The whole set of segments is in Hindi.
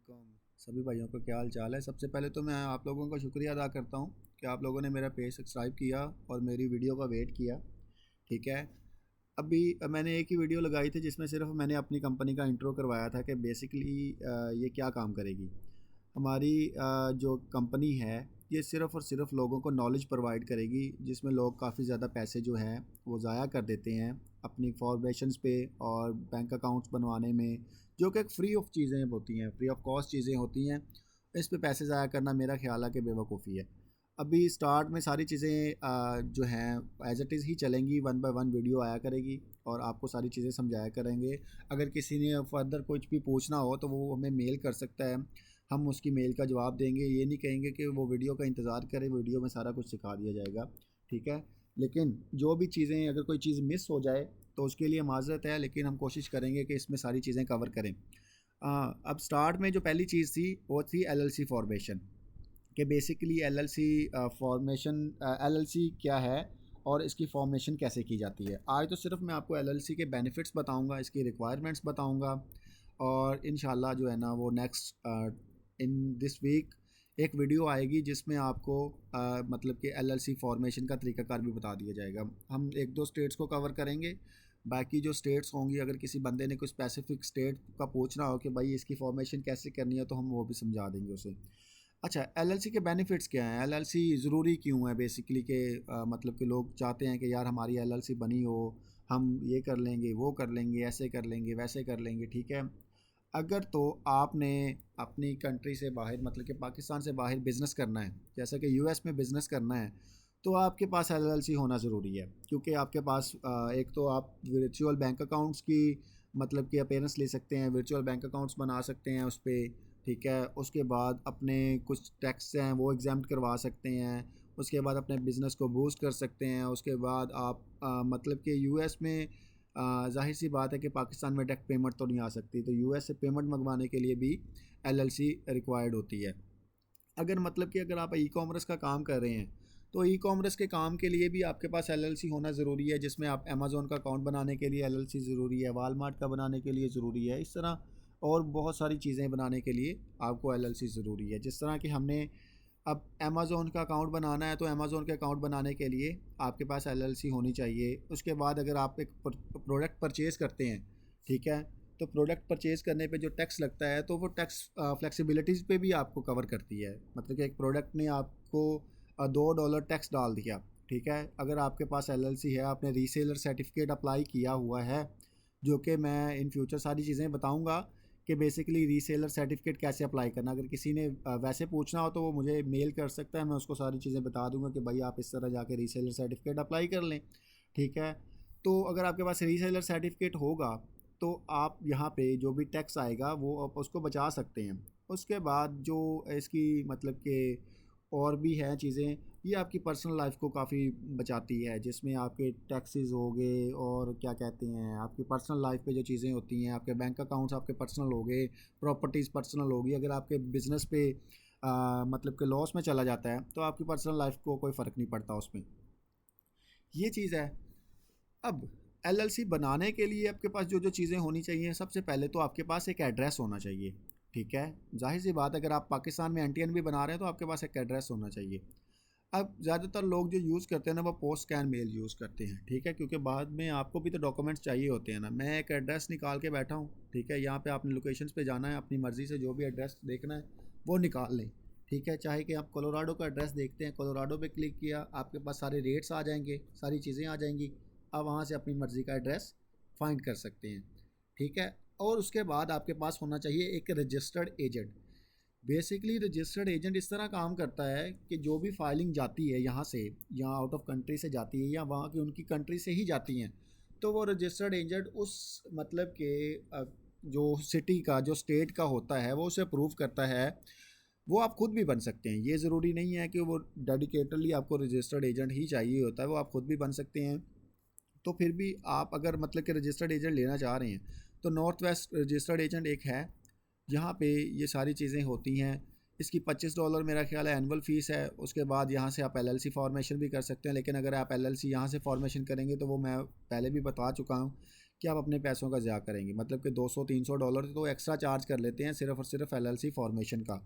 वालेकुम सभी भाइयों को, क्या हाल चाल है। सबसे पहले तो मैं आप लोगों का शुक्रिया अदा करता हूँ कि आप लोगों ने मेरा पेज सब्सक्राइब किया और मेरी वीडियो का वेट किया। ठीक है। अभी मैंने एक ही वीडियो लगाई थी जिसमें सिर्फ मैंने अपनी कंपनी का इंट्रो करवाया था कि बेसिकली ये क्या काम करेगी। हमारी जो कंपनी है ये सिर्फ़ और सिर्फ लोगों को नॉलेज प्रोवाइड करेगी, जिसमें लोग काफ़ी ज़्यादा पैसे जो हैं वो ज़ाया कर देते हैं अपनी फॉर्मेशंस पे और बैंक अकाउंट्स बनवाने में, जो कि एक फ्री ऑफ चीज़ें होती हैं, फ्री ऑफ कॉस्ट चीज़ें होती हैं। इस पे पैसे ज़ाया करना मेरा ख़्याल है कि बेवकूफ़ी है। अभी स्टार्ट में सारी चीज़ें जो हैं एज़ इट इज़ ही चलेंगी, वन बाय वन वीडियो आया करेगी और आपको सारी चीज़ें समझाया करेंगे। अगर किसी ने फर्दर कुछ भी पूछना हो तो वो हमें मेल कर सकता है, हम उसकी मेल का जवाब देंगे। ये नहीं कहेंगे कि वो वीडियो का इंतज़ार करे, वीडियो में सारा कुछ सिखा दिया जाएगा। ठीक है। लेकिन जो भी चीज़ें, अगर कोई चीज़ मिस हो जाए तो उसके लिए माज़रत है, लेकिन हम कोशिश करेंगे कि इसमें सारी चीज़ें कवर करें। अब स्टार्ट में जो पहली चीज़ थी वो थी एलएलसी फॉर्मेशन, कि बेसिकली एलएलसी फॉर्मेशन, एलएलसी क्या है और इसकी फॉर्मेशन कैसे की जाती है। आज तो सिर्फ मैं आपको एलएलसी के बेनिफिट्स बताऊंगा, इसकी रिक्वायरमेंट्स बताऊंगा और इंशाल्लाह जो है ना वो नेक्स्ट इन दिस वीक एक वीडियो आएगी जिसमें आपको मतलब कि एलएलसी फॉर्मेशन का तरीकाकार भी बता दिया जाएगा। हम एक दो स्टेट्स को कवर करेंगे, बाकी जो स्टेट्स होंगी, अगर किसी बंदे ने कोई स्पेसिफिक स्टेट का पूछना हो कि भाई इसकी फॉर्मेशन कैसे करनी है तो हम वो भी समझा देंगे उसे। अच्छा, एलएलसी के बेनिफिट्स क्या हैं, एलएलसी ज़रूरी क्यों है बेसिकली कि मतलब कि लोग चाहते हैं कि यार हमारी एलएलसी बनी हो, हम ये कर लेंगे, वो कर लेंगे, ऐसे कर लेंगे, वैसे कर लेंगे। ठीक है। अगर तो आपने अपनी कंट्री से बाहर, मतलब कि पाकिस्तान से बाहर बिज़नेस करना है, जैसा कि यूएस में बिज़नेस करना है, तो आपके पास एलएलसी होना ज़रूरी है। क्योंकि आपके पास एक तो आप वर्चुअल बैंक अकाउंट्स की मतलब कि अपीयरेंस ले सकते हैं, वर्चुअल बैंक अकाउंट्स बना सकते हैं उस पे। ठीक है। उसके बाद अपने कुछ टैक्स हैं वो एग्जाम्प्ट करवा सकते हैं। उसके बाद अपने बिज़नेस को बूस्ट कर सकते हैं। उसके बाद आप मतलब कि यूएस में ज़ाहिर सी बात है कि पाकिस्तान में डायरेक्ट पेमेंट तो नहीं आ सकती, तो यूएस से पेमेंट मंगवाने के लिए भी एलएलसी रिक्वायर्ड होती है। अगर मतलब कि अगर आप ई कॉमर्स का काम कर रहे हैं तो ई कॉमर्स के काम के लिए भी आपके पास एलएलसी होना ज़रूरी है, जिसमें आप अमेज़ोन का अकाउंट बनाने के लिए एलएलसी ज़रूरी है, वालमार्ट का बनाने के लिए ज़रूरी है, इस तरह और बहुत सारी चीज़ें बनाने के लिए आपको एलएलसी ज़रूरी है। जिस तरह कि हमने अब अमेज़ोन का अकाउंट बनाना है तो अमेज़ोन के अकाउंट बनाने के लिए आपके पास एलएलसी होनी चाहिए। उसके बाद अगर आप एक प्रोडक्ट परचेज़ करते हैं, ठीक है, तो प्रोडक्ट परचेज़ करने पे जो टैक्स लगता है तो वो टैक्स फ्लेक्सिबिलिटीज़ पे भी आपको कवर करती है। मतलब कि एक प्रोडक्ट ने आपको $2 टैक्स डाल दिया। ठीक है। अगर आपके पास एलएलसी है, आपने रीसेलर सर्टिफिकेट अप्लाई किया हुआ है, जो कि मैं इन फ्यूचर सारी चीज़ें बताऊंगा कि बेसिकली रीसेलर सर्टिफिकेट कैसे अप्लाई करना। अगर किसी ने वैसे पूछना हो तो वो मुझे मेल कर सकता है, मैं उसको सारी चीज़ें बता दूंगा कि भाई आप इस तरह जाके रीसेलर सर्टिफिकेट अप्लाई कर लें। ठीक है। तो अगर आपके पास रीसेलर सर्टिफिकेट होगा तो आप यहाँ पे जो भी टैक्स आएगा वो आप उसको बचा सकते हैं। उसके बाद जो इसकी मतलब कि और भी हैं चीज़ें, ये आपकी पर्सनल लाइफ को काफ़ी बचाती है, जिसमें आपके टैक्सेस हो गए और क्या कहते हैं आपकी पर्सनल लाइफ पे जो चीज़ें होती हैं, आपके बैंक अकाउंट्स आपके पर्सनल हो गए, प्रॉपर्टीज़ पर्सनल होगी। अगर आपके बिज़नेस पे मतलब कि लॉस में चला जाता है तो आपकी पर्सनल लाइफ को कोई फ़र्क नहीं पड़ता उसमें। ये चीज़ है। अब एलएलसी बनाने के लिए आपके पास जो जो चीज़ें होनी चाहिए, सबसे पहले तो आपके पास एक एड्रेस होना चाहिए। ठीक है। जाहिर सी बात है, अगर आप पाकिस्तान में एनटीएन भी बना रहे हैं तो आपके पास एक एड्रेस होना चाहिए। अब ज़्यादातर लोग जो यूज़ करते हैं ना वो पोस्ट स्कैन मेल यूज़ करते हैं। ठीक है। क्योंकि बाद में आपको भी तो डॉक्यूमेंट्स चाहिए होते हैं ना। मैं एक एड्रेस निकाल के बैठा हूँ। ठीक है। यहाँ पे आपने लोकेशंस पे जाना है, अपनी मर्ज़ी से जो भी एड्रेस देखना है वो निकाल लें। ठीक है। चाहे कि आप कोलोराडो का एड्रेस देखते हैं, कोलोराडो पे क्लिक किया, आपके पास सारे रेट्स आ जाएंगे, सारी चीज़ें आ जाएंगी। आप वहाँ से अपनी मर्ज़ी का एड्रेस फाइंड कर सकते हैं। ठीक है। और उसके बाद आपके पास होना चाहिए एक registered agent. Basically registered agent इस तरह काम करता है कि जो भी फाइलिंग जाती है यहाँ से, यहाँ आउट ऑफ कंट्री से जाती है या वहाँ की उनकी कंट्री से ही जाती हैं, तो वो रजिस्टर्ड एजेंट उस मतलब के जो सिटी का, जो स्टेट का होता है, वो उसे अप्रूव करता है। वो आप खुद भी बन सकते हैं, ये ज़रूरी नहीं है कि वो डेडिकेटली आपको रजिस्टर्ड एजेंट ही चाहिए होता है, वो आप खुद भी बन सकते हैं। तो फिर भी आप अगर मतलब कि रजिस्टर्ड एजेंट लेना चाह रहे हैं तो नॉर्थ वेस्ट रजिस्टर्ड एजेंट एक है, यहाँ पे ये सारी चीज़ें होती हैं। इसकी $25 मेरा ख्याल है एनुअल फ़ीस है। उसके बाद यहाँ से आप एलएलसी फॉर्मेशन भी कर सकते हैं, लेकिन अगर आप एलएलसी यहाँ से फॉर्मेशन करेंगे तो वो मैं पहले भी बता चुका हूँ कि आप अपने पैसों का ज़्यादा करेंगे। मतलब कि $200-300 तो एक्स्ट्रा चार्ज कर लेते हैं सिर्फ़ और सिर्फ LLC फॉर्मेशन का।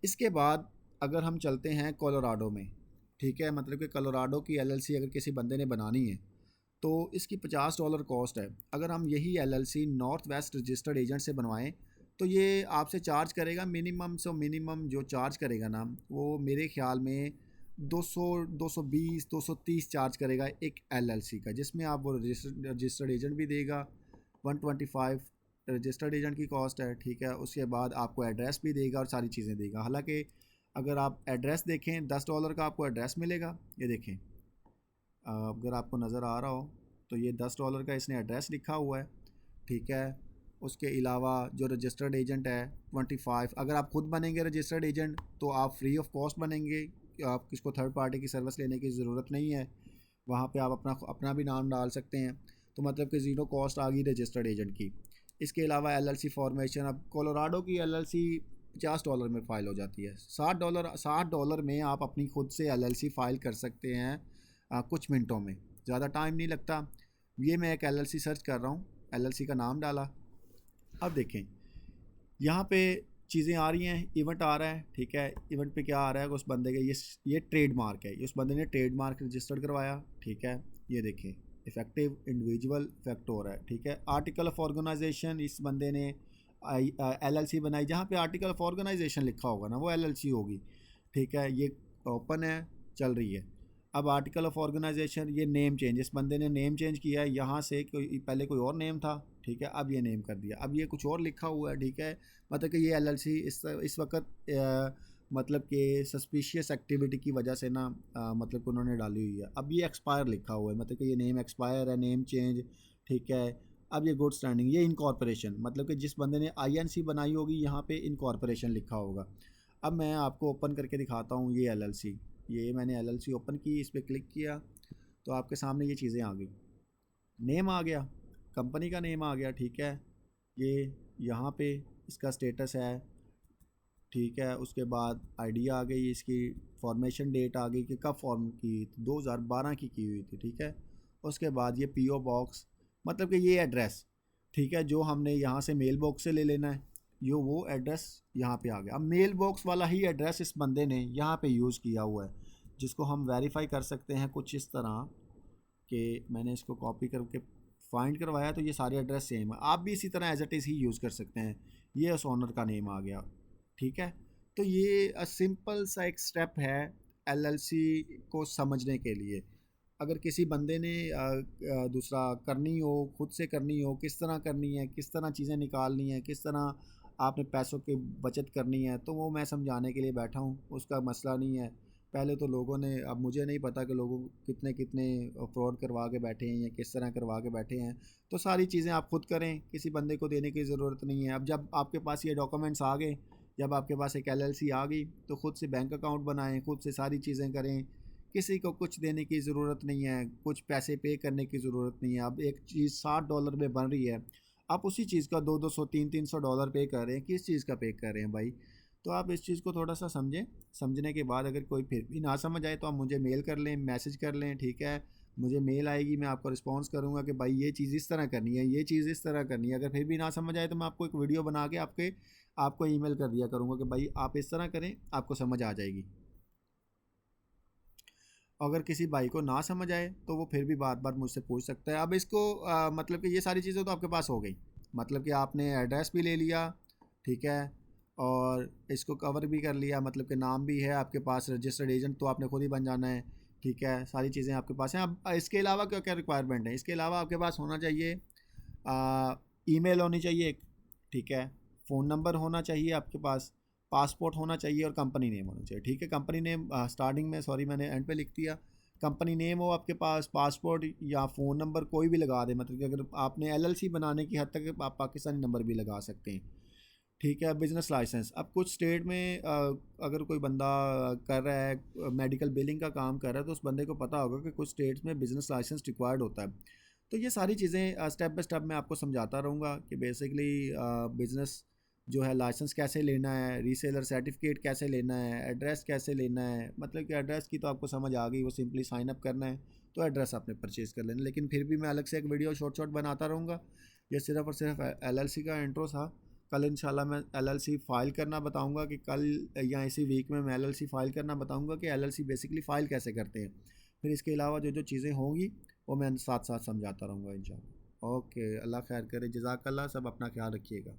इसके बाद अगर हम चलते हैं कोलोराडो में, ठीक है, मतलब कि कोलोराडो की LLC अगर किसी बंदे ने बनानी है तो इसकी $50 कॉस्ट है। अगर हम यही LLC north west registered agent से बनवाएं तो ये आपसे चार्ज करेगा मिनिमम से मिनिमम, जो चार्ज करेगा ना वो मेरे ख्याल में 200, 220, 230 चार्ज करेगा एक LLC का, जिसमें आप वो रजिस्टर्ड एजेंट भी देगा। 125 रजिस्टर्ड एजेंट की कॉस्ट है, ठीक है। उसके बाद आपको एड्रेस भी देगा और सारी चीज़ें देगा। हालांकि अगर आप एड्रेस देखें $10 का आपको एड्रेस मिलेगा। ये देखें, अगर आपको नज़र आ रहा हो तो ये $10 का इसने एड्रेस लिखा हुआ है, ठीक है। उसके अलावा जो रजिस्टर्ड एजेंट है 25। अगर आप खुद बनेंगे रजिस्टर्ड एजेंट तो आप फ्री ऑफ कॉस्ट बनेंगे, आप किसको थर्ड पार्टी की सर्विस लेने की ज़रूरत नहीं है। वहाँ पे आप अपना भी नाम डाल सकते हैं। तो मतलब कि ज़ीरो कॉस्ट आ गई रजिस्टर्ड एजेंट की। इसके अलावा LLC फॉर्मेशन, अब कोलोराडो की LLC $50 में फ़ाइल हो जाती है। $60 में आप अपनी खुद से LLC फ़ाइल कर सकते हैं कुछ मिनटों में, ज़्यादा टाइम नहीं लगता। ये मैं एक LLC सर्च कर रहा हूँ, LLC का नाम डाला। अब देखें यहाँ पे चीज़ें आ रही हैं, इवेंट आ रहा है, ठीक है। इवेंट पे क्या आ रहा है, उस बंदे के ये ट्रेडमार्क है, उस बंदे ने ट्रेडमार्क रजिस्टर्ड करवाया, ठीक है। ये देखें इफेक्टिव इंडिविजुअल इफेक्ट हो रहा है, ठीक है। आर्टिकल ऑफ ऑर्गेनाइजेशन, इस बंदे ने LLC बनाई, जहाँ पे आर्टिकल ऑफ ऑर्गेनाइजेशन लिखा होगा ना वो LLC होगी, ठीक है। ये ओपन है, चल रही है। अब आर्टिकल ऑफ ऑर्गेनाइजेशन, ये नेम चेंज, इस बंदे ने नेम चेंज किया है, यहाँ से कोई पहले कोई और नेम था, ठीक है, अब ये नेम कर दिया, अब ये कुछ और लिखा हुआ है, ठीक है। मतलब कि ये LLC इस वक्त मतलब कि सस्पिशियस एक्टिविटी की वजह से ना मतलब कि उन्होंने डाली हुई है। अब ये एक्सपायर लिखा हुआ है, मतलब कि ये नेम एक्सपायर है, नेम चेंज, ठीक है। अब ये गुड स्टैंडिंग, ये इनकॉर्पोरेशन, मतलब कि जिस बंदे ने INC बनाई होगी यहाँ पे इनकॉर्पोरेशन लिखा होगा। अब मैं आपको ओपन करके दिखाता हूँ ये LLC। ये मैंने LLC ओपन की, इस पर क्लिक किया तो आपके सामने ये चीज़ें आ गई। नेम आ गया, कंपनी का नेम आ गया, ठीक है। ये यहाँ पे इसका स्टेटस है, ठीक है। उसके बाद ID आ गई, इसकी फॉर्मेशन डेट आ गई कि कब फॉर्म की, 2012 की हुई थी, ठीक है। उसके बाद ये PO बॉक्स, मतलब कि ये एड्रेस, ठीक है, जो हमने यहाँ से मेल बॉक्स से ले लेना है, वो एड्रेस यहाँ पे आ गया। अब मेल बॉक्स वाला ही एड्रेस इस बंदे ने यहाँ पे यूज़ किया हुआ है, जिसको हम वेरीफाई कर सकते हैं कुछ इस तरह कि मैंने इसको कॉपी करके फाइंड करवाया तो ये सारे एड्रेस सेम है। आप भी इसी तरह एज इट इज़ ही यूज़ कर सकते हैं। ये उस ओनर का नेम आ गया, ठीक है। तो ये सिंपल सा एक स्टेप है LLC को समझने के लिए। अगर किसी बंदे ने दूसरा करनी हो, खुद से करनी हो, किस तरह करनी है, किस तरह चीज़ें निकालनी है, किस तरह आपने पैसों की बचत करनी है, तो वो मैं समझाने के लिए बैठा हूँ, उसका मसला नहीं है। पहले तो लोगों ने, अब मुझे नहीं पता कि लोगों कितने कितने फ्रॉड करवा के बैठे हैं या किस तरह करवा के बैठे हैं। तो सारी चीज़ें आप खुद करें, किसी बंदे को देने की ज़रूरत नहीं है। अब जब आपके पास ये डॉक्यूमेंट्स आ गए, जब आपके पास एक LLC आ गई तो ख़ुद से बैंक अकाउंट बनाएं, खुद से सारी चीज़ें करें। किसी को कुछ देने की ज़रूरत नहीं है, कुछ पैसे पे करने की ज़रूरत नहीं है। अब एक चीज़ $60 में बन रही है, आप उसी चीज़ का 200, 300 डॉलर पे कर रहे हैं, किस चीज़ का पे कर रहे हैं भाई। तो आप इस चीज़ को थोड़ा सा समझें। समझने के बाद अगर कोई फिर भी ना समझ आए तो आप मुझे मेल कर लें, मैसेज कर लें, ठीक है। मुझे मेल आएगी, मैं आपको रिस्पॉन्स करूँगा कि भाई ये चीज़ इस तरह करनी है, ये चीज़ इस तरह करनी है। अगर फिर भी ना समझ आए तो मैं आपको एक वीडियो बना के आपको ईमेल कर दिया करूँगा कि भाई आप इस तरह करें, आपको समझ आ जाएगी। अगर किसी भाई को ना समझ आए तो वो फिर भी बार बार मुझसे पूछ सकता है। अब इसको मतलब कि ये सारी चीज़ें तो आपके पास हो गई, मतलब कि आपने एड्रेस भी ले लिया, ठीक है, और इसको कवर भी कर लिया, मतलब कि नाम भी है आपके पास, रजिस्टर्ड एजेंट तो आपने खुद ही बन जाना है, ठीक है। सारी चीज़ें आपके पास हैं। अब इसके अलावा क्या क्या रिक्वायरमेंट है, इसके अलावा आपके पास होना चाहिए ईमेल होनी चाहिए एक, ठीक है। फ़ोन नंबर होना चाहिए आपके पास, पासपोर्ट होना चाहिए और कंपनी नेम होना चाहिए, ठीक है। कंपनी नेम स्टार्टिंग में, सॉरी मैंने एंड पे लिख दिया। कंपनी नेम हो आपके पास, पासपोर्ट या फ़ोन नंबर कोई भी लगा दे, मतलब कि अगर आपने LLC बनाने की हद तक आप पाकिस्तानी नंबर भी लगा सकते हैं, ठीक है। बिज़नेस लाइसेंस, अब कुछ स्टेट में अगर कोई बंदा कर रहा है मेडिकल बिलिंग का काम कर रहा है तो उस बंदे को पता होगा कि कुछ स्टेट्स में बिज़नेस लाइसेंस रिक्वायर्ड होता है। तो ये सारी चीज़ें स्टेप बाय स्टेप मैं आपको समझाता रहूँगा कि बेसिकली बिज़नेस जो है लाइसेंस कैसे लेना है, रीसेलर सर्टिफिकेट कैसे लेना है, एड्रेस कैसे लेना है। मतलब कि एड्रेस की तो आपको समझ आ गई, वो सिंपली साइन अप करना है तो एड्रेस आपने परचेज़ कर लेना। लेकिन फिर भी मैं अलग से एक वीडियो शॉर्ट बनाता रहूँगा। ये सिर्फ़ और सिर्फ एलएलसी का इंट्रो था। कल इंशाल्लाह मैं एलएलसी फ़ाइल करना बताऊँगा कि कल या इसी वीक में मैं एलएलसी फ़ाइल करना बताऊँगा कि एलएलसी बेसिकली फ़ाइल कैसे करते हैं। फिर इसके अलावा जो जो चीज़ें होंगी वो मैं साथ साथ समझाता रहूँगा इंशाल्लाह। ओके, अल्लाह खैर करे, जज़ाकल्लाह। सब अपना ख्याल रखिएगा।